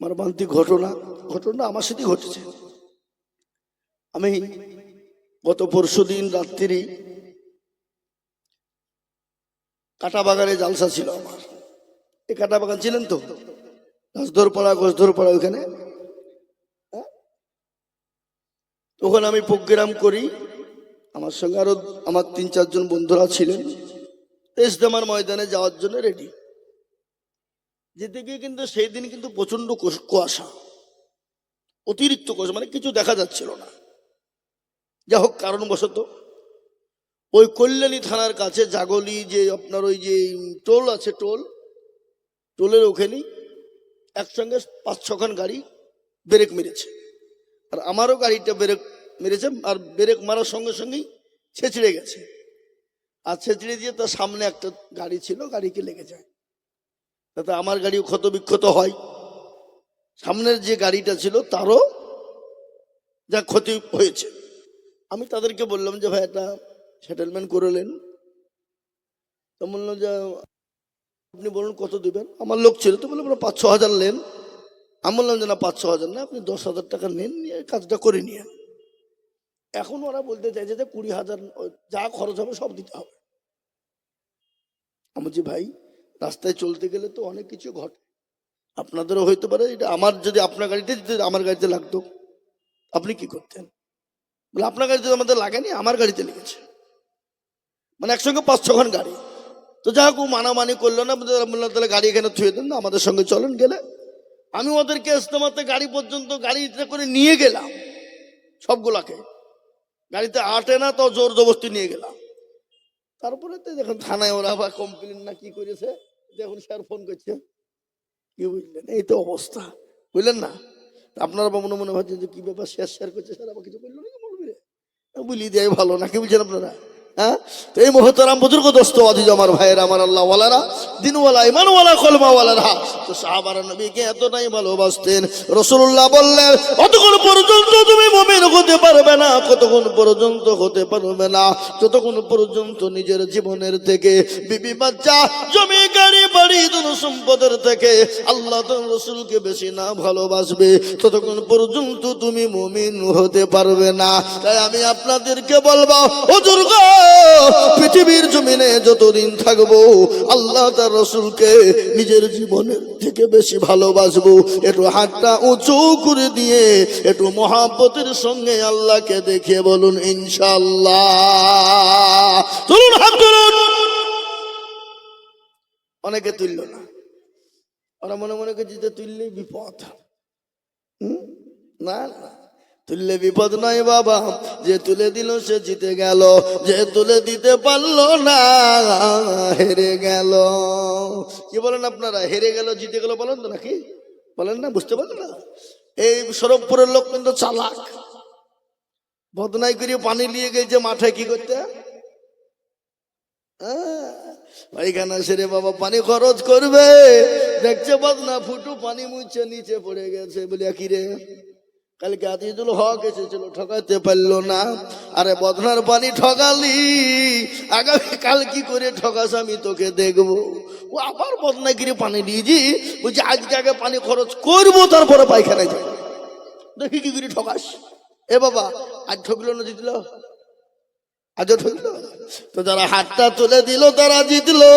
মর্মান্তিক ঘটনা আমার সাথে ঘটেছে। আমি গত পরশুদিন রাত্রি কাটা বাগানে জালসা ছিল আমার। এই কাটা বাগান ছিলেন তো, গোসধরপাড়া ওইখানে। তখন আমি প্রোগ্রাম করি, আমার সঙ্গে আরো আমার 3-4 জন বন্ধুরা ছিলেন। ইজতেমার ময়দানে যাওয়ার জন্য রেডি। যেতে গিয়ে কিন্তু সেই দিন কিন্তু প্রচন্ড কুয়াশা, অতিরিক্ত কুয়াশা, মানে কিছু দেখা যাচ্ছিল না। যা হোক কারণবশত ওই কল্যাণী থানার কাছে জাগলি যে আপনার ওই যে টোল আছে, টোলের ওখানেই একসঙ্গে 5-6 গাড়ি ব্রেক মেরেছে। আর আমারও গাড়িটা ব্রেক মেরেছে, আর ব্রেক মারার সঙ্গে সঙ্গেই ছেঁচড়ে গেছে। আর ছেঁচড়ে দিয়ে তার সামনে একটা গাড়ি ছিল, গাড়িকে লেগে যায়, তাতে আমার গাড়িও ক্ষত বিক্ষত হয়। সামনের যে গাড়িটা ছিল তারও যা ক্ষতি হয়েছে। আমি তাদেরকে বললাম যে ভাই একটা সেটেলমেন্ট করলেন। তো বললো যে আপনি বলুন কত দিবেন। আমার লোক ছিল তো, বললো 5-6 হাজার নেন। আমি বললাম যে না 5-6 হাজার না, আপনি 10,000 টাকা নেন, নিয়ে কাজটা করে নিয়ে। এখন ওরা বলতে চাইছে যে 20,000 যা খরচ হবে সব দিতে হবে। আমি বলছি ভাই রাস্তায় চলতে গেলে তো অনেক কিছু ঘটে, আপনাদেরও হইতে পারে। এটা আমার যদি আপনার গাড়িতে যদি আমার গাড়িতে লাগতো আপনি কি করতেন? বলে আপনার গাড়িতে আমাদের লাগেনি, আমার গাড়িতে লেগেছে। মানে একসঙ্গে 5-6 গাড়ি। তো যা হোক মানামানি করলো না, বললাম তাহলে গাড়ি এখানে থুয়ে দেন না, আমাদের সঙ্গে চলেন। গেলে আমি ওদেরকে ইজতেমাতে গাড়ি পর্যন্ত গাড়িতে করে নিয়ে গেলাম, সবগুলাকে। গাড়িতে আটে না তো জোর জবরদস্তি নিয়ে গেলাম। তারপরে তো দেখুন থানায় ওরা আবার কমপ্লেন না কি করেছে, দেখুন স্যার ফোন করছে। কি বুঝলেন, এই তো অবস্থা, বুঝলেন না? আপনারা মনে ভাবছেন যে কি ব্যাপার, শেয়ার করছে স্যার, আবার কিছু বললো নাকি বলবি রে, বুঝিয়ে দেয় ভালো না, কি বুঝছেন আপনারা? হ্যাঁ, তো এই মুহতারাম বুজুর্গ দোস্ত আজিজ আমার ভাইয়ের, আমার আল্লাহ ওয়ালারা, দিনওয়ালা ইমানওয়ালা কলমাওয়ালারা, তো সাহাবারা নবীকে এতটাই ভালোবাসতেন। রাসূলুল্লাহ বললেন কতক্ষণ পর্যন্ত তুমি মুমিন হতে পারবে না, কতক্ষণ পর্যন্ত হতে পারবে না, যতক্ষণ পর্যন্ত নিজের জীবনের থেকে, বিবি বাচ্চা, জমি গাড়ি বাড়ি ধন সম্পদের থেকে আল্লাহ তার রাসূলকে বেশি না ভালোবাসবে, ততক্ষণ পর্যন্ত তুমি মুমিন হতে পারবে না। তাই আমি আপনাদেরকে বলবো, হুজুর গো, পৃথিবীর জমিনে যতদিন থাকবো আল্লাহ তার রাসূলকে নিজের জীবনের থেকে বেশি ভালোবাসবো। একটু হাতটা উঁচু করে দিয়ে একটু মহাব্বতের সঙ্গে আল্লাহকে দেখিয়ে বলুন ইনশাআল্লাহ। তুলুন হাত তুলুন। অনেকে তুলল না, ওরা মনে মনে করছে যে তুললেই বিপদ। না না, তুললে বিপদ নয় বাবা, যে তুলে দিল সে জিতে গেল, যে তুলে দিতে পারলো না হেরে গেল। কি বলেন আপনারা, হেরে গেল জিতে গেল বলেন তো নাকি? বলেন না, বুঝতে পারলেন না? এই সরবপুরের লোক কিন্তু চালাক, বদনাই করে পানি নিয়ে গেছে মাঠে কি করতে, পায়খানা সেরে বাবা পানি খরচ করবে, দেখছে বদনা ফুটু পানি মুছে নিচে পড়ে গেছে। বলি কি রে, কালকে আজিজুল হক এসেছিল, ঠকাতে পারলো না। আরে বদনার পানি ঠকালি, আগামী কাল কি করে ঠকাস আমি তোকে দেখবো। ও আবার বদনাগিরি পানি দিয়েছি, বলছি আজকে আগে পানি খরচ করবো তারপরে পায়খানায় যাবো, দেখি কি করে ঠকাস। এ বাবা আজ ঠকলো না জিতলো, আজও ঠকলো। তো যারা হাতটা তুলে দিল তারা জিতলো,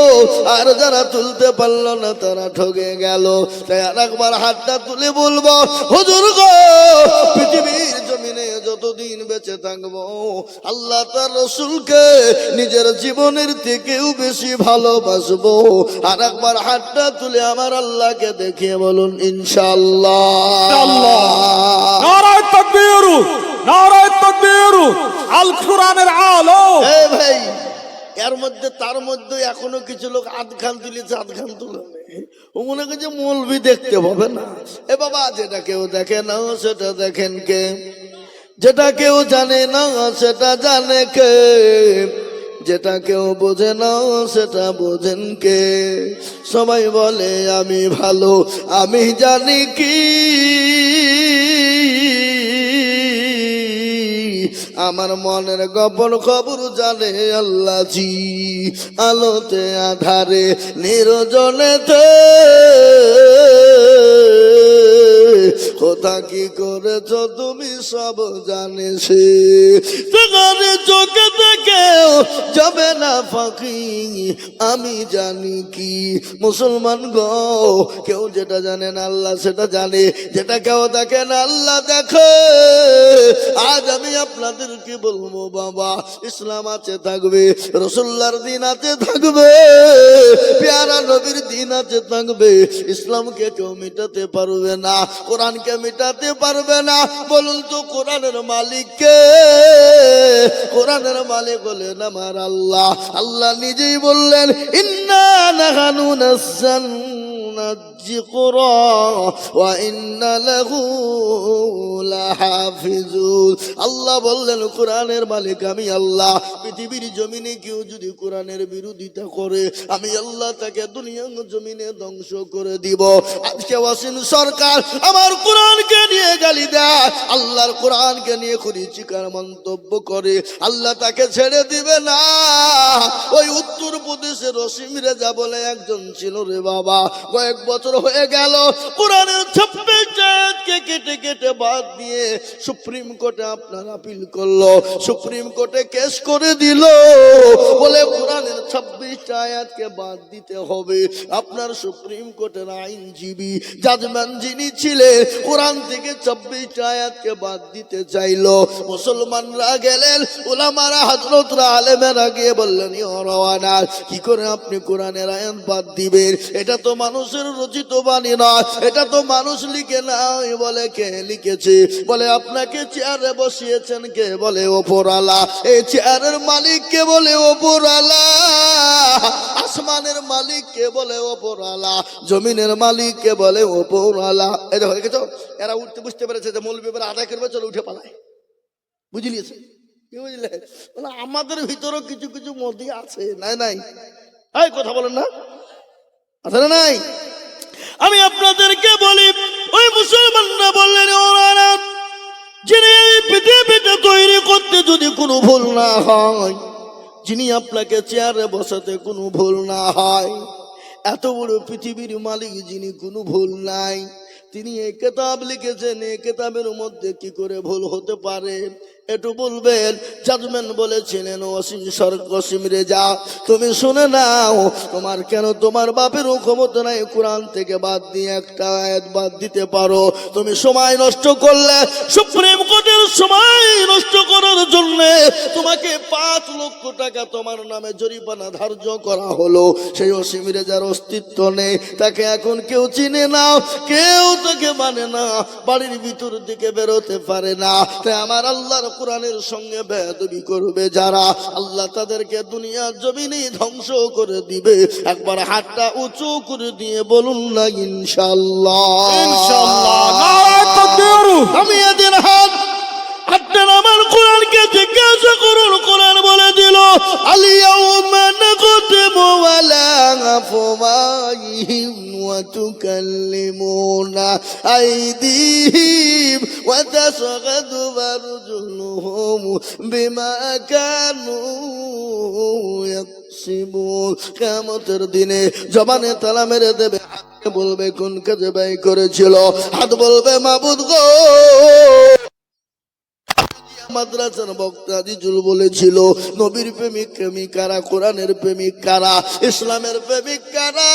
আর যারা তুলতে পারলো না তারা ঠকে গেল। তাই আর একবার হাতটা তুলে বলবো, হুজুর গো, পৃথিবীর জমিনে যতদিন বেঁচে থাকবো আল্লাহ তার রাসূলকে নিজের জীবনের থেকেও বেশি ভালোবাসবো। আর একবার হাতটা তুলে আমার আল্লাহকে দেখিয়ে বলুন ইনশাআল্লাহ। নারায়ে তাকবীর, নারায়ে তাকবীর, আল কোরআনের আলো। এই ভাই, এর মধ্যে তার মধ্যে এখনো কিছু লোক আধখান তুলেছে, আধখান তুলে ও মনে করছে মৌলবি দেখতে পাবে না। এ বাবা, যেটা কেউ দেখে না সেটা দেখেন কে, যেটা কেউ জানে না সেটা জানে কে, যেটা কেউ বোঝে না সেটা বোঝেন কে। সবাই বলে আমি ভালো, আমি জানি কি আমার মনের গোপন খবর জানে আল্লাহ জি। আলোতে আধারে নির্জনেতে তা কি করেছ তুমি সব জানে সে, তোমার চোখে থেকেও যাবে না ফাঁকি, আমি জানি কি। মুসলমান গো, কেউ যেটা জানে না আল্লাহ সেটা জানে, যেটা কেউ দেখে না আল্লাহ দেখে। আজ আমি আপনাদেরকে বলবো বাবা, ইসলাম আছে থাকবে, রসুল্লাহর দিন আছে থাকবে, পেয়ারা নবীর দিন আছে থাকবে। ইসলামকে কেউ মিটাতে পারবে না, কোরআনকে মিটাতে পারবে না। বলুন তো কোরআনের মালিক কে? কোরআনের মালিক বলেন আমার আল্লাহ। আল্লাহ নিজেই বললেন, ইন্না নাহানু নাযালনা যিকরা ওয়া ইন্না লাহু লাহাফিজুন। আল্লাহ বললেন কোরআনের মালিক আমি আল্লাহ। পৃথিবীর জমিনে কেউ যদি কোরআনের বিরোধিতা করে, আমি আল্লাহ তাকে দুনিয়ার জমিনে ধ্বংস করে দিব। আজকে ওয়াসিম সরকার আমার কোরআনকে নিয়ে গালি দেয়, আল্লাহর কোরআনকে নিয়ে কুরুচিকর মন্তব্য করে, আল্লাহ তাকে ছেড়ে দিবে না। ওই উত্তর প্রদেশের রসিম রেজা বলে একজন ছিল রে বাবা, কয়েক বছর হয়ে গেল কোরআনের 26 আয়াতকে কেটে কেটে বাদ দিয়ে সুপ্রিম কোর্টে আপনার আপিল করলো, সুপ্রিম কোর্টে কেস করে দিল, বলে কোরআনের 26 আয়াতকে বাদ দিতে হবে। আপনার সুপ্রিম কোর্টের আইনজীবী জাজম্যান যিনি ছিলেন, কোরআন থেকে 26 আয়াতকে বাদ দিতে চাইলো। মুসলমানরা গেলেন, উলামারা হযরতরা আলেমেরা গিয়ে বললেন, ইয়া রাওয়ানা, কি করে আপনি কোরআনের আয়াত বাদ দিবেন? এটা তো মানুষের রচিত বাণী নয়, এটা তো মানুষ লিখে নাই। বলে কে লিখেছে? বলে আপনাকে চেয়ারে বসিয়েছেন কে? বলে ওপরওয়ালা। এই চেয়ারের মালিক কে? বলে ওপরওয়ালা। আসমানের মালিক কে? বলে ওপরওয়ালা। জমিনের মালিক কে? বলে ওপরওয়ালা। এই দেখো দেখেছো, এরা উঠতে বুঝতে পেরেছে যে মৌলবী এবার আদায় করবে, চলো উঠে পালায়। বুঝলিয়েছে? কি বুঝলে? মানে আমাদের ভিতরেও কিছু কিছু মধ্যে আছে, নাই নাই? এই কথা বলেন না, আছে না নাই? আমি আপনাদেরকে বলি, ওই মুসলমানরা বললেন, ওরা যিনি এই পৃথিবীটা তৈরি করতে যদি কোনো ভুল না হয়, যিনি আপনাকে চেয়ারে বসাতে কোনো ভুল না হয়, এত বড় পৃথিবীর মালিক যিনি কোনো ভুল নাই, তিনি এই কিতাব লিখেছেন, এই কিতাবের মধ্যে কি করে ভুল হতে পারে? একটু বলবেন। জাজমেন্ট বলেছিলেন, ওয়াসিম রেজা তুমি শুনে নাও, তোমার কেন তোমার বাপেরও ক্ষমতা নাই কোরআন থেকে বাদ দিয়ে একটা আয়াত বাদ দিতে পারো। তুমি সময় নষ্ট করলে, সুপ্রিম কোর্টের সময় নষ্ট করার জন্য তোমাকে 5 লক্ষ টাকা তোমার নামে জরিমানা ধার্য করা হলো। সেই ওয়াসিম রেজার অস্তিত্ব নেই, তাকে এখন কেউ চিনে না, কেউ তাকে মানে না, বাড়ির ভিতর দিকে বেরোতে পারে না। তাই আমার আল্লাহর কোরআনের সঙ্গে বেয়াদবি করবে যারা, আল্লাহ তাদেরকে দুনিয়ার জমিনে ধ্বংস করে দিবে। একবার হাতটা উঁচু করে দিয়ে বলুন না ইনশাআল্লাহ। ইনশাআল্লাহ। নারায়ে তাকবীর। আমি এদের হাতটা আমার কোরআনকে জিজ্ঞাসা করুন, কোরআন বলে দিল, আল-ইয়াউমা নাখতিমু আলা আফওয়াহিহিম ওয়া তুকাল্লিমুনা আইদিহিম ওয়া তাশহাদু আরজুলুহুম বিমা কানু ইয়াকসিবুন। কিয়ামতের দিনে জবানে তালা মেরে দেবে, হাত বলবে কোন কাজে ব্যয় করেছিল, হাত বলবে মাবুদ গো। মাদ্রাসার বক্তা জিজুল বলেছিল, নবীর প্রেমিক প্রেমিক কারা, কোরআনের প্রেমিক কারা, ইসলামের প্রেমিক কারা?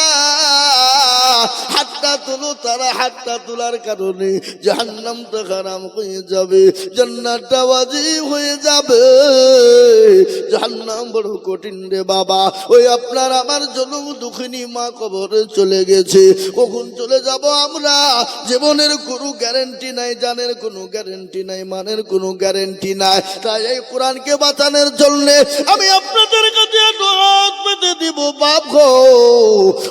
হাতটা তুলো, তারা হাতটা তোলার কারণে জাহান্নামটা হারাম হয়ে যাবে, জান্নাতটা ওয়াজিব হয়ে যাবে। জাহান্নাম বড় কঠিন রে বাবা। ওই আপনার আমার জন্য দুঃখিনী মা কবরে চলে গেছে, কখন চলে যাব আমরা? জীবনের কোনো গ্যারান্টি নাই, জানের কোনো গ্যারান্টি নাই, মানের কোনো গ্যারান্টি নাই। তাই এই কোরআনকে বাঁচানোর জন্য আমি আপনাদের কাছে হাত পেতে দিব। বাপ গো,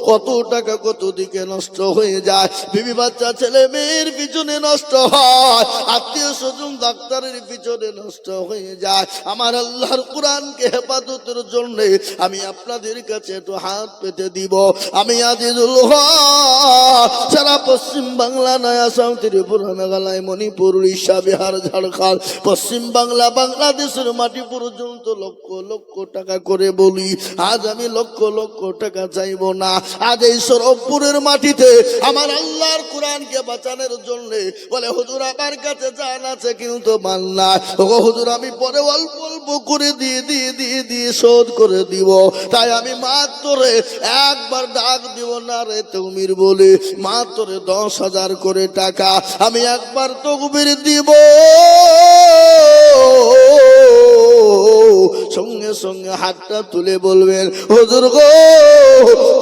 কত টাকা কত দিকে নষ্ট হয়ে যায়, বিবি বাচ্চা ছেলে মেয়ের পিছনে নষ্ট হয়, আত্মীয় স্বজন ডাক্তারের পিছনে নষ্ট হয়ে যায়। আমার আল্লাহর কোরআনকে হেফাজতের জন্য আমি আপনাদের কাছে একটু হাত পেতে দিব। আমি আজিজুল হক, সারা পশ্চিম বাংলা, নয় আসাম, ত্রিপুরা, মেঘালয়, মণিপুর, উড়িষ্যা, বিহার, ঝাড়খণ্ড, পশ্চিম বাংলা, বাংলাদেশের মাটি পর্যন্ত লক্ষ লক্ষ টাকা করে বলি, আজ আমি লক্ষ লক্ষ টাকা চাইবো না। আজ এই সরবপুরের মাটিতে আমার আল্লাহর কোরআনকে বাঁচানোর জন্য বলে হুজুর আমার কাছে জান আছে কিন্তু মাল না। ও হুজুর আমি পরে অল্প অল্প করে দিয়ে শোধ করে দিব। তাই আমি মাত্র একবার ডাক দিব না রে তকবীর বলে মাত্র 10,000 করে টাকা আমি একবার তকবীর দিব। সঙ্গে সঙ্গে হাতটা তুলে বলবেন হুজুর গো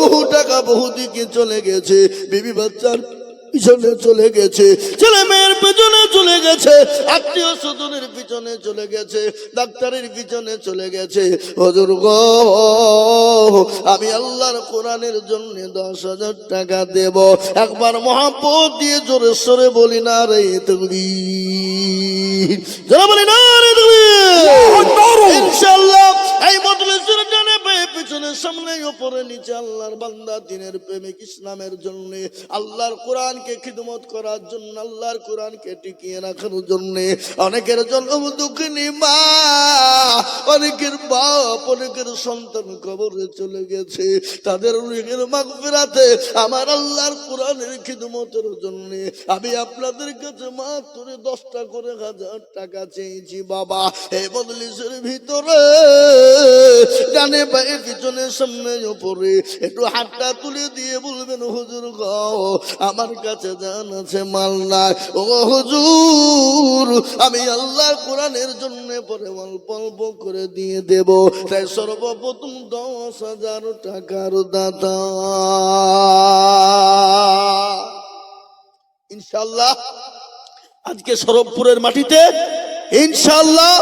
বহু টাকা বহু দিকে চলে গেছে, বিবি বাচ্চার পিছনে চলে গেছে, ছেলে মেয়ের পিছনে চলে গেছে, আত্মীয় স্বজনের পিছনে চলে গেছে, ডাক্তারের পিছনে চলে গেছে। হুজুর গো আমি আল্লাহর কোরআনের জন্য 10,000 টাকা দেব। একবার মহব্বত দিয়ে জোরে সরে বলি না রে তাকবীর, জোরে বলি না রে তাকবীর। ইনশাআল্লাহ এই মজলিসের ডানে বামে পিছনে সামনে উপরে নিচে আল্লাহর বান্দা দ্বীনের প্রেমিক ইসলামের জন্য আল্লাহর কোরআনকে খিদমত করার জন্য আল্লাহর কোরআনকে টিকিয়ে রাখার জন্য অনেকের জন্ম দুঃখিনী মা, অনেকের বাপ, অনেকের সন্তান কবরে চলে গেছে, তাদের রুহের মাগফিরাতে আমার আল্লাহর কোরআনের খিদমতের জন্য আমি আপনাদের কাছে মাত্র 10টা করে 1000 টাকা চেয়েছি বাবা। এই মজলিসের ভিতরে ডানে বামে পিছনে সামনে উপরে একটু হাতটা তুলে দিয়ে বলবেন হুজুর গো আমার কাছে জান আছে মাল নাই। ও হুজুর আমি আল্লাহর কোরআনের জন্য পরে অল্প অল্প করে দিয়ে দেব। তাই সর্বপ্রথম 10,000 টাকার দাতা ইনশাআল্লাহ আজকে সরবপুরের মাটিতে ইনশাআল্লাহ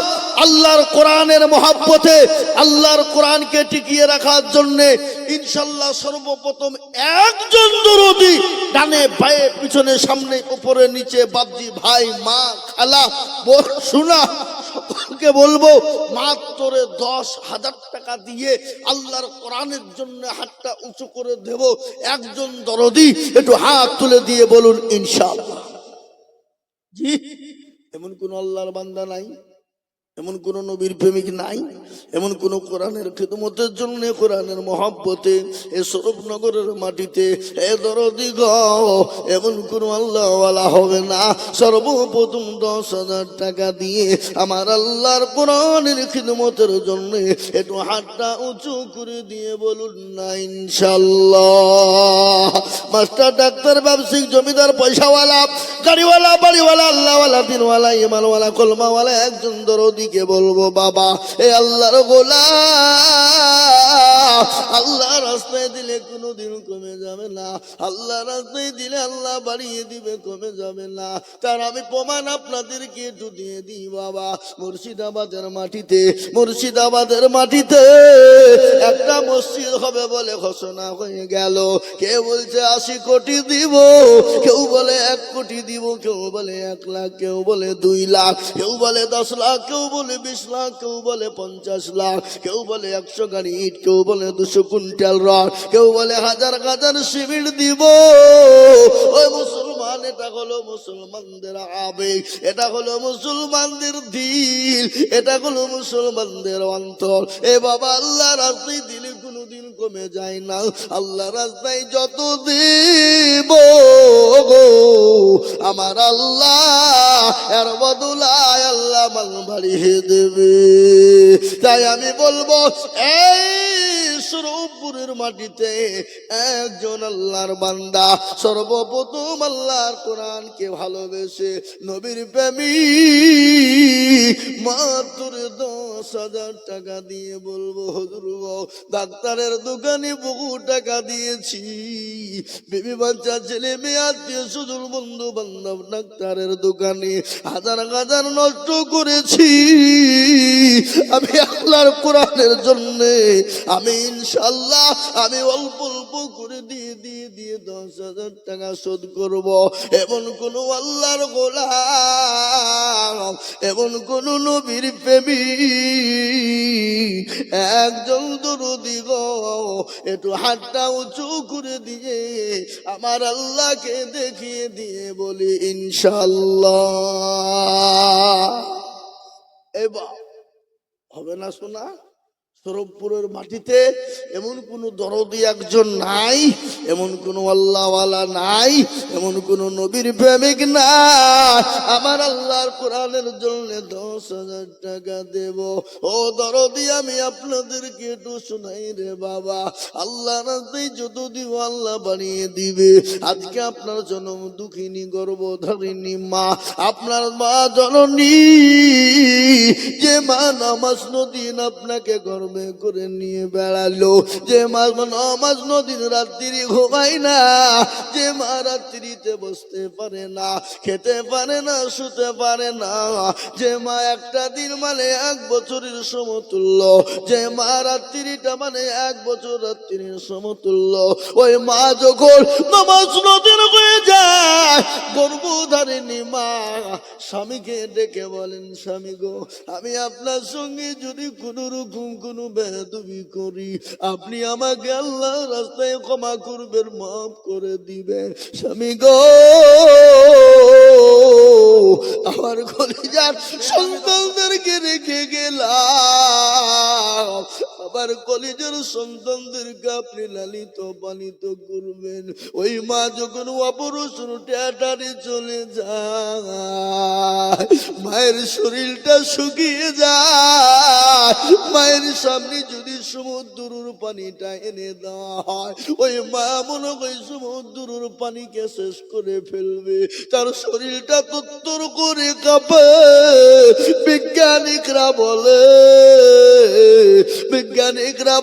আল্লাহর কোরআনের মহব্বতে আল্লাহর কোরআনকে টিকিয়ে রাখার জন্য ইনশাআল্লাহ সর্বপ্রথম একজন দরদি ডানে বায়ে পিছনে সামনে উপরে নিচে বাপজি ভাই মা খালা শোনা সকলকে বলবো মাত্র 10,000 টাকা দিয়ে আল্লাহর কোরআনের জন্য হাতটা উঁচু করে দেব। একজন দরদি একটু হাত তুলে দিয়ে বলুন ইনশাআল্লাহ। জি এমন কোন আল্লাহর বান্দা নাই, এমন কোন নবীর প্রেমিক নাই, এমন কোন কোরআনের খিদমতের জন্য কোরআনের মহব্বতে এ সরবনগরের মাটিতে এ দরদি গো এমন কোন আল্লাহওয়ালা হবে না। সর্বপ্রথম 10,000 টাকা দিয়ে আমার আল্লাহর কোরআনের খিদমতের জন্য একটু হাতটা উঁচু করে দিয়ে বলুন না ইনশাআল্লাহ। মাস্টার ডাক্তার ব্যবসায়িক জমিদার পয়সাওয়ালা গাড়িওয়ালা বাড়িওয়ালা আল্লাহওয়ালা দিনওয়ালা ইমানওয়ালা কলমাওয়ালা একজন দরদিকে বলবো বাবা এ আল্লাহর গোলাম আল্লাহ রাস্তায় দিলে কোনোদিন কমে যাবে না, আল্লাহ রাস্তায় দিলে আল্লাহ বাড়িয়ে দিবে, কমে যাবে না। তার আমি প্রমাণ আপনাদেরকে একটু দিয়ে দিই বাবা। মুর্শিদাবাদের মাটিতে একটা মসজিদ হবে বলে ঘোষণা হয়ে গেল। কে বলছে 80 কোটি দিব, কেউ বলে 1 কোটি দিব, কেউ বলে 1 লাখ, কেউ বলে 2 লাখ, কেউ বলে 10 লাখ, কেউ বলে 20 লাখ, কেউ বলে 50 লাখ, কেউ বলে 100 গাড়ি ইট, কেউ বলে 200 কুইন্টাল রড, কেউ বলে 1000 সিমেন্ট দিব। ওই মুসলমান এটা হলো মুসলমানদের আবেগ, এটা হলো মুসলমানদের দিল, এটা হলো মুসলমানদের অন্তর। এ বাবা আল্লাহ রাস্তায় দিলে কোনোদিন কমে যায় না, আল্লাহ রাস্তায় যত দিব গো আমার আল্লাহ এর বদলায় আল্লাহ মাল বাড়িয়ে দেবে। তাই আমি বলবো এই সরবপুরের মাটিতে একজন আল্লাহর বান্দা সর্বপ্রথম আল্লাহর কোরআনকে ভালোবেসে নবীর প্রেমিক মাত্র 10,000 টাকা দিয়ে বলবো হুজুর গো ডাক্তারের দোকানে বহু টাকা দিয়েছি, বিবি বাচ্চা ছেলে মেয়ে আত্মীয় স্বজন বন্ধু বান্ধব ডাক্তারের দোকানে হাজার হাজার নষ্ট করেছি। আমি আল্লাহর কোরআনের জন্য আমি ইনশাআল্লাহ আমি অল্প অল্প করে দিয়ে 10,000 টাকা শোধ করব। এমন কোন আল্লাহর গোলাম, এমন কোন নবীর প্রেমিক একজন দরদি গো একটু হাতটা উঁচু করে দিয়ে আমার আল্লাহকে দেখিয়ে দিয়ে বলি ইনশাআল্লাহ। এবার হবে না শোনা, সরবপুরের মাটিতে এমন কোন দরদি একজন নাই, এমন কোন আল্লাহওয়ালা নাই, এমন কোন নবীর প্রেমিক নাই। আমার আল্লাহর কোরআনের জন্য 10,000 টাকা দেব। ও দরদি, আমি আপনাদেরকে একটু শোনাই রে বাবা, আল্লাহ রাস্তায় যত দিব আল্লাহ বানিয়ে দিবে। আজকে আপনার জন্ম দুঃখিনী গর্ভধারিণী মা, আপনার মা জননী, যে মা নামাজ নদিন আপনাকে গর্বে করে নিয়ে বেড়ালো, যে মা নামাজ নদিন রাত্রি ঘুমায় না, যে মা রাত্রিতে বসতে পারে না, খেতে পারে না, শুতে পারে না, যে মা একটা দিন মানে 1 বছরের সমতুল্য, যে মা রাত্রিটা মানে 1 বছর রাত্রির সমতুল্য, ওই মা যখন নামাজ নদিন হয়ে যায়, গর্ভধারিণী মা স্বামীকে ডেকে বলেন, স্বামী গো, আমি আপনার সঙ্গে যদি কোনো রকম কোনো বেয়াদবি করি, আপনি আমাকে আল্লাহ রাস্তায় ক্ষমা করবেন, মাফ করে দিবেন। স্বামী গো, আমার কলিজার সন্তানদেরকে রেখে গেলাম, আমার কলিজার সন্তানদেরকে আপনি লালিত পালিত করবেন। ওই মা যখন অপারেশন থিয়েটারে চলে যায়, মায়ের শরীরটা শুকিয়ে যায়, মায়ের সামনে যদি সমুদ্রের পানিটা এনে দেওয়া হয়, ওই মা মনে হয় সমুদ্রের পানিকে শেষ করে ফেলবে, তার শরীরটা তত্তর করে কাঁপে। বিজ্ঞানিকরা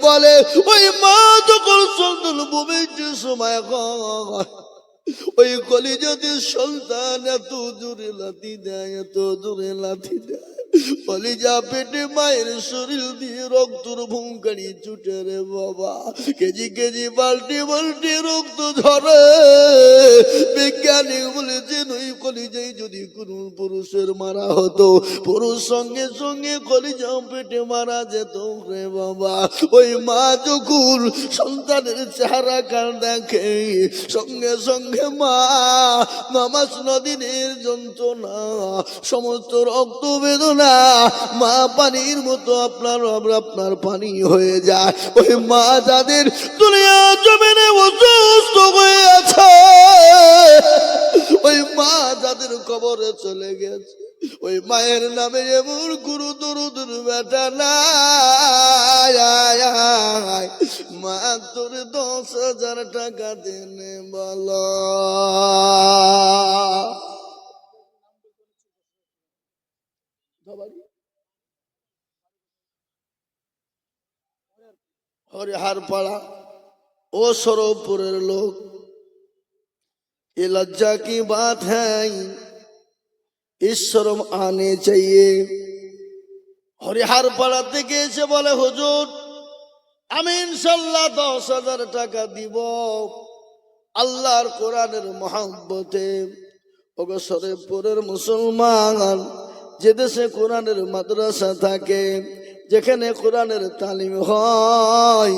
বলে ওই মা যখন সন্তান ভূমিষ্ঠের সময় হয়, ওই কলিজাতে সন্তান এত জোরে লাথি দেয়, এত জোরে লাথি দেয়, কলিজা পেটে মায়ের শরীর দিয়ে রক্তর ভূমকারি ছুটে রে বাবা, কেজি কেজি বাল্টি বাল্টি রক্ত ঝরে। বিজ্ঞানী বলেছেন ওই কলিজায় যদি কোন পুরুষের মারা হতো, পুরুষ সঙ্গে সঙ্গে কলিজা পেটে মারা যেত রে বাবা। ওই মা যখন সন্তানের চেহারা কার দেখে, সঙ্গে সঙ্গে মা নামাজ নদিনের যন্ত্রণা, সমস্ত রক্ত বেদনা, মা পানির মতো আপনার পানি হয়ে যায়। ওই মা যাদের দুনিয়া জমিনে অসুস্থ হয়ে আছে, ওই মা যাদের কবরে চলে গেছে, ওই মায়ের নামে এমন গুরু দরুদের বেটা নাই। মা তোর 10,000 টাকা দেনে বল। हरिहर पाड़ा ओ सरोपुरेर लोग, ये लज्जा की बात है, इस शर्म आने चाहिए। हरिहर पाड़ा থেকে এসে বলে, হুজুর আমি ইনশাআল্লাহ 10,000 টাকা দিব আল্লাহর কোরআনের মহব্বতে। ওগো সরেপুরের মুসলমান, যে দেশে কোরআনের মাদ্রাসা থাকে, যেখানে কোরআনের তালিম হয়,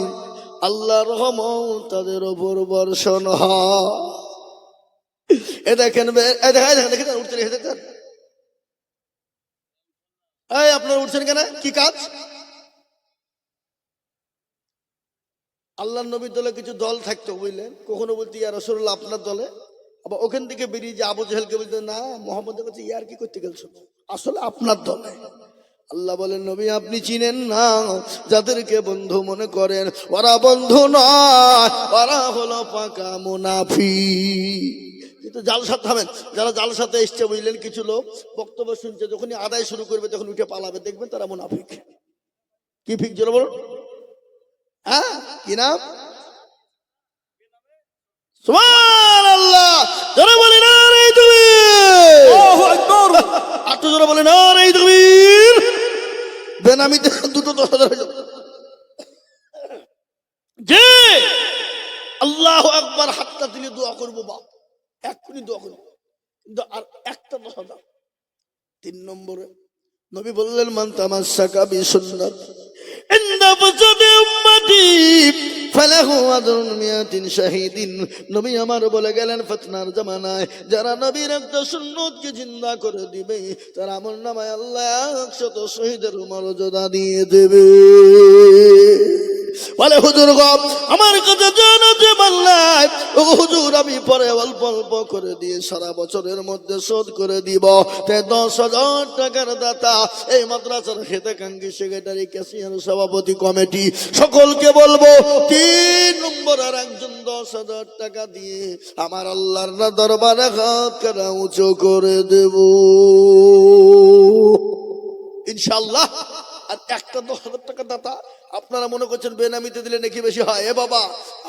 আল্লাহর রহমত তাদের উপর বর্ষণ হয়। এ দেখেন, দেখেন উঠতে দেখেন, এই আপনারা উঠছেন কেন, কি কাজ? আল্লাহর নবীর দলে কিছু দল থাকতো বুঝলেন, কখনো বলতে ইয়া রাসূলুল্লাহ আপনার দলে, আবার ওখান থেকে বেরিয়ে যে আবু জেহেলকে বলতে না মোহাম্মদের কাছে ইয়ার কি করতে গেছো, আসলে আপনার দলে। আল্লাহ বলেন, নবী আপনি চিনেন না যাদেরকে বন্ধু মনে করেন, ওরা বন্ধু নয়, ওরা হলো পাকা মুনাফিক। কিন্তু জালসাতে থামেন, যারা জালসাতে এসছে বুঝলেন, কিছু লোক বক্তব্য শুনছে, যখনই আদায় শুরু করবে তখন উঠে পালাবে, দেখবেন তারা মুনাফিক। কি ফিক জোরে বলুন, হ্যাঁ কি নাম? সুবহানাল্লাহ, জোরে বলেন নারে তাকবীর, আল্লাহু আকবার, আট জোরে বলেন নারে তাকবীর। বেনামিতে দুটো 10,000 হয়ে যাবে। জি আল্লাহু আকবার, হাতটা দিলে দোয়া করবো, বাপ এক্ষুনি দোয়া করবো, কিন্তু আর একটা 10,000। 3 নম্বরে নবী বললেন, মান তামাসসাকা বিসুন্নাত ইনদা ফাসাদি উম্মতি উম্মতি ফালাহু আজরুন মিয়াতিন শাহীদিন। নবী আমার বলে গেলেন ফিতনার জামানায় যারা নবীর একটা সুন্নতকে জিন্দা করে দিবে তার আমলনামায় আল্লাহ 100 শহীদের মর্যাদা দিয়ে দেবে। বলে হুজুর গো আমার কাছে জানাতে পারলাই ও হুজুর আমি পরে অল্প অল্প করে দিয়ে সারা বছরের মধ্যে শোধ করে দিব। তাই 10,000 টাকার দাতা এই মাদ্রাসার হেতাকাঙ্ক্ষী সেক্রেটারি ক্যাশিয়ার সভাপতি কমিটি সকলকে বলবো 3 নম্বরের একজন 10,000 টাকা দিয়ে আমার আল্লাহর দরবারে হাত কাটা উঁচু করে দেব ইনশাআল্লাহ। আর একটা 10,000 টাকা দাতা আপনারা মনে করছেন বেনামিতে দিলে নেকি বেশি হয়? এ বাবা,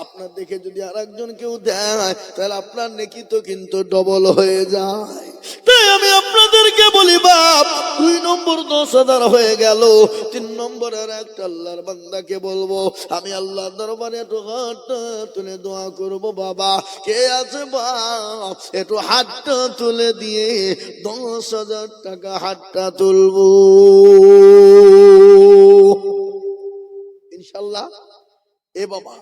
আপনার দেখে যদি আর একজন কেউ দেয় তাহলে আপনার নেকি তো কিন্তু ডবল হয়ে যায়। তাই আমি আপনাদেরকে বলি বাপ 2 নম্বর 10,000 হয়ে গেল। 3 নম্বরের একটা আল্লাহর বান্দাকে বলবো আমি আল্লাহর দরবারে একটু হাতটা তুলে দোয়া করব। বাবা কে আছে বাপ একটু হাতটা তুলে দিয়ে 10,000 টাকা হাতটা তুলবো ইনশাল্লাহ। এ বাবা,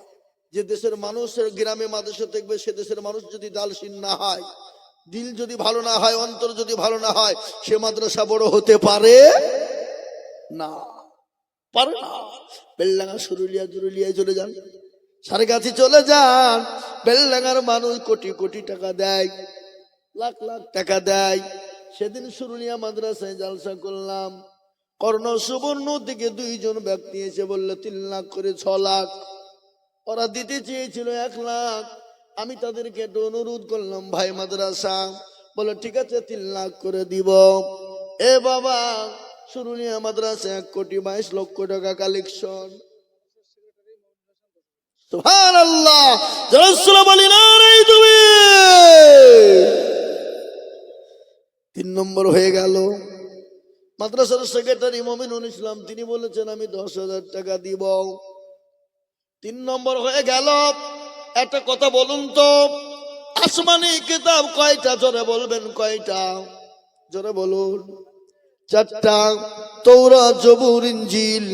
যে দেশের মানুষের গ্রামে মাদ্রাসা দেখবে সে দেশের মানুষ যদি দালশীন না হয়, দিল যদি ভালো না হয়, অন্তর যদি ভালো না হয়, সে মাদ্রাসা বড় হতে পারে না, পারে না। বেলডাঙ্গা সুরুলিয়া জুরুলিয়ায় চলে যান, সারগাছি চলে যান, বেলডাঙ্গার মানুষ কোটি কোটি টাকা দেয়, লাখ লাখ টাকা দেয়। সেদিন সুরুলিয়া মাদ্রাসায় জালসা করলাম, কর্ণ সুবর্ণ থেকে 2 জন ব্যক্তি এসে বললো 3 লাখ করে 6 লাখ। ওরা দিতে চেয়েছিল 1 লাখ। আমি তাদেরকে একটু অনুরোধ করলাম ভাই মাদ্রাসা, বলে ঠিক আছে 3 লাখ করে দিব। এ বাবা সুরুলিয়া মাদ্রাসা 1,22,00,000 টাকা কালেকশন। সুবহানাল্লাহ, রাসূল বলেন আরে তুমি 3 নম্বর হয়ে গেল। মাদ্রাসার সেক্রেটারি মমিনুল ইসলাম তিনি বলেছেন আমি 10,000 টাকা দিব। 3 নম্বর হয়ে গেল। একটা কথা বলুন তো, আসমানি কিতাব কয়টা? জোরে বলবেন কয়টা? জোরে বলুন। 4টা, তাওরাত জবুর ইনজিল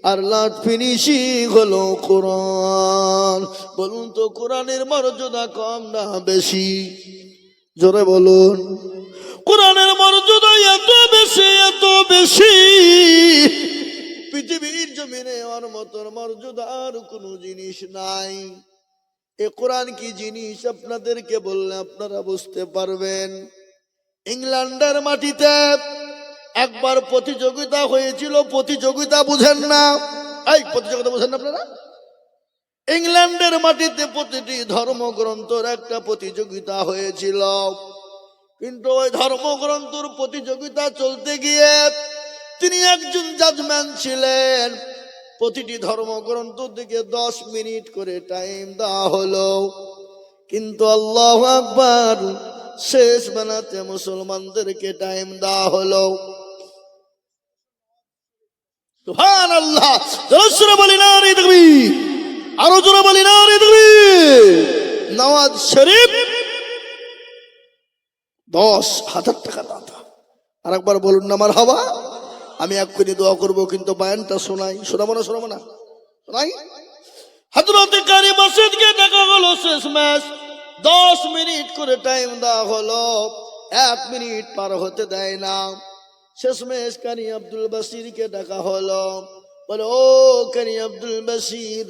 আর লাস্ট ফিনিশিং হলো কোরআন। বলুন তো কোরআনের মর্যাদা কম না বেশি? জোরে বলুন। কোরআনের মর্যাদা এত বেশি, এত বেশি, পৃথিবীর জমিনে ওর মতন মর্যাদার কোনো জিনিস নাই। এ কোরআন কি জিনিস আপনাদেরকে বললে আপনারা বুঝতে পারবেন। ইংল্যান্ডের মাটিতে একবার প্রতিযোগিতা হয়েছিল। প্রতিযোগিতা বুঝেন না? এই প্রতিযোগিতা বুঝেন না আপনারা? ইংল্যান্ডের মাটিতে প্রতিটি ধর্মগ্রন্থের একটা প্রতিযোগিতা হয়েছিল। কিন্তু ওই ধর্মগ্রন্থর প্রতিযোগিতা চলতে গিয়ে তিনি একজন জাজম্যান ছিলেন। প্রতিটি ধর্মগ্রন্থ থেকে 10 মিনিট করে টাইম দেওয়া হলো। কিন্তু আল্লাহু আকবার, শেষ বেলাতে মুসলমানদেরকে টাইম দেওয়া হলো। সুবহানাল্লাহ, জোরে বলি না রে তাকবীর, আরো জোরে বলি না রে তাকবীর। নওয়াজ শরীফ 10,000 টাকা দাতা। আর একবার বলুন না মারহাবা। আমি এক্ষুনি দোয়া করবো, কিন্তু বায়ানটা শোনাই। শোনাবো না? শোনাবো না? শোনাই। হযরতে কারি মসজিদকে দেখা হলো শেষ ম্যাচ, 10 মিনিট করে টাইম দেওয়া হলো, 1 মিনিট পার হতে দেয় না। শেষমেশ কারি আব্দুল বাসিরকে ডাকা হলো, বলে ও কারি আব্দুল বাসির,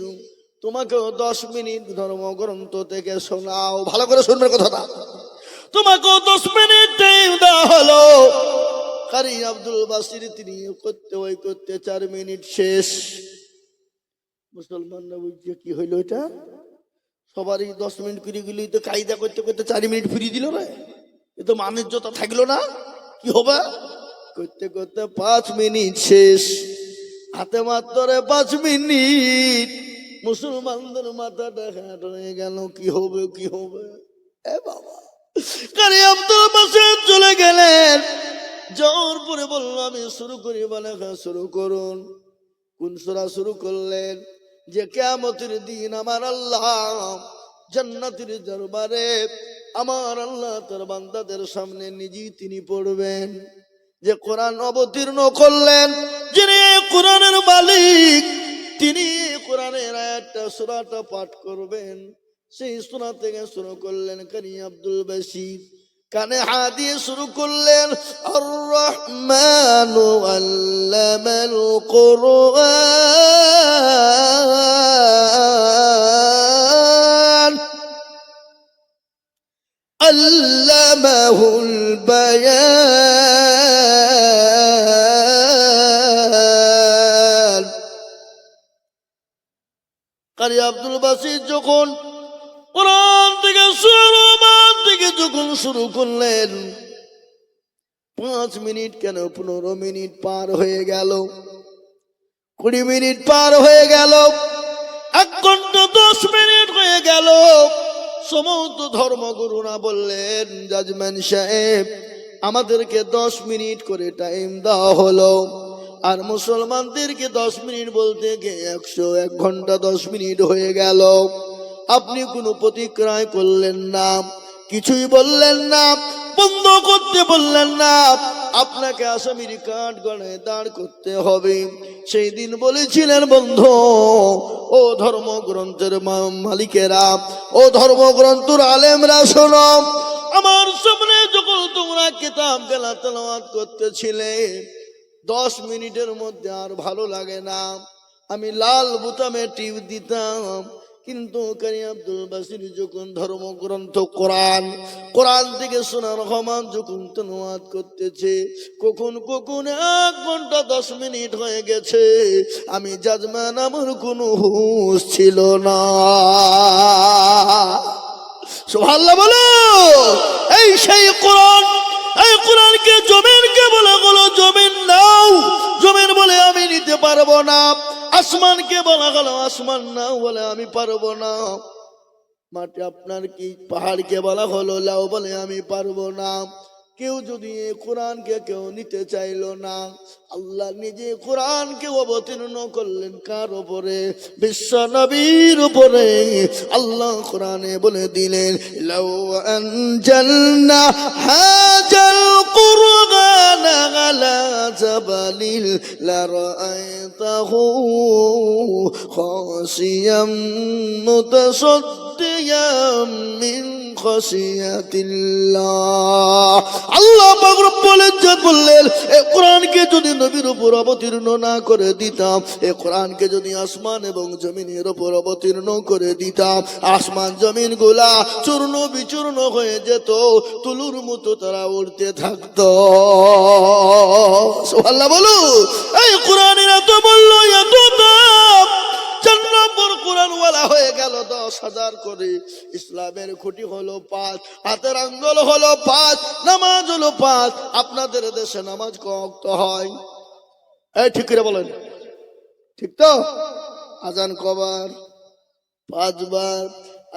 তোমাকেও 10 মিনিট ধর্মগ্রন্থ থেকে শোনাও। ভালো করে শুনবেন কথাটা। তোমাকেও 10 মিনিট টাইম দেওয়া হলো। কারি আব্দুল বাসির তিনি করতে 4 মিনিট শেষ। মুসলমানরা বুঝছে কি হইল এটা, সবারই 10 মিনিট করে গেলি তো কায়দা করতে করতে 4 মিনিট ফিরিয়ে দিল রে, এ তো মানের জোতা থাকলো না, কি হবে? করতে করতে 5 মিনিট শেষ। হাতে মাত্র 5 মিনিট। মুসলমানদের মাথাটা হ্যাট হয়ে গেল, কি হবে কি হবে। এ বাবা, কারি আব্দুল বাসির চলে গেলেন। জোর পরে বলল আমি শুরু করি। বলে হ্যাঁ শুরু করুন। কোন সূরা শুরু করলেন? যে কিয়ামতের দিন আমার আল্লাহ জান্নাতের দরবারে আমার আল্লাহ তার বান্দাদের সামনে নিজেই তিনি পড়বেন। যে কোরআন অবতীর্ণ করলেন, যিনি কোরআনের মালিক, তিনি কোরআনের আয়াতটা সূরাটা পাঠ করবেন। সেই সূরা থেকে শুরু করলেন কারি আব্দুল বাসির, কানে হাত দিয়ে শুরু করলেন আর রহমানু আল্লামাল কুরআন আল্লামাহুল বায়ান। কারি আব্দুল বাসির যখন কোরআন থেকে যখন শুরু করলেন, 5 মিনিট কেন 15 মিনিট পার হয়ে গেল, 20 মিনিট পার হয়ে গেল, 1 ঘন্টা 10 মিনিট হয়ে গেল। সমস্ত ধর্মগুরুরা বললেন, জাজম্যান সাহেব আমাদেরকে 10 মিনিট করে টাইম দেওয়া হলো, আর মুসলমানদেরকে 10 মিনিট বলতে গিয়ে 101 ঘন্টা 10 মিনিট হয়ে গেল। আপনি কোনো প্রতিক্রিয়া করলেন না, কিছুই বললেন না, বন্ধ করতে বললেন না। আপনাকে আসামির কাঠ গড়ায় দাঁড় করতে হবে। সেই দিন বলেছিলেন, বন্ধু ও ধর্মগ্রন্থের মালিকেরা, ও ধর্মগ্রন্থের আলেমরা শোনো, আমার সামনে যখন তোমরা কিতাব গেলা তেলাওয়াত করতেছিলে, 10 মিনিটের মধ্যে আর ভালো লাগে না, আমি লাল বোতামে টিপ দিতাম। কিন্তু কারি আব্দুল বাসির যখন ধর্মগ্রন্থ কোরআন থেকে শোনার রহমান যখন তেলাওয়াত করতেছে, কখন 1 ঘন্টা 10 মিনিট হয়ে গেছে, আমি জাজমান আমার কোনো হুঁশ ছিল না। সুবহানাল্লাহ বলো। এই সেই কোরআন, এই কোরআনকে জমিনকে বলা হলো জমিন নাও, জমিন বলে আমি নিতে পারবো না। আসমানকে বলা হলো আসমান নাও বলে আমি পারবো না। মাটি আপনার কি পাহাড়কে বলা হলো লাও বলে আমি পারবো না। কেউ যদি এই কোরআনকে কেউ নিতে চাইলো না, আল্লাহ নিজে কোরআনকে অবতীর্ণ করলেন কার উপরে? বিশ্ব নবীর উপরে। আল্লাহ কোরআনে বলে দিলেন, লাউ আনজালনা হাজাল কুরআন আলা জাবালিল লারাআইতাহু খাশিয়াম মুতাসাদ্দিয়াম মিন খাশিয়াতিল্লাহ। আল্লাহ পাক রব্বুল ইজ্জত বললেন, এই কোরআনকে যদি নবীর উপর অবতীর্ণ না করে দিতাম, এই কোরআনকে যদি আসমান এবং জমিনের উপর অবতীর্ণ করে দিতাম, আসমান জমিন গুলা চূর্ণ বিচূর্ণ হয়ে যেত, তুলুর মতো তারা উড়তে থাকতো। সুবহানাল্লাহ বলো। এই কোরআনের এত মূল্য, এত দাম, 4 নম্বর কোরআনওয়ালা হয়ে গেল 10,000 করে। ইসলামের খুঁটি হলো 5, হাতের আঙ্গুল হলো 5, নামাজ হলো 5। আপনাদের দেশে নামাজ কয় ওয়াক্ত হয়? এই ঠিক করে বলেন, ঠিক তো? আজান কবার? 5 বার।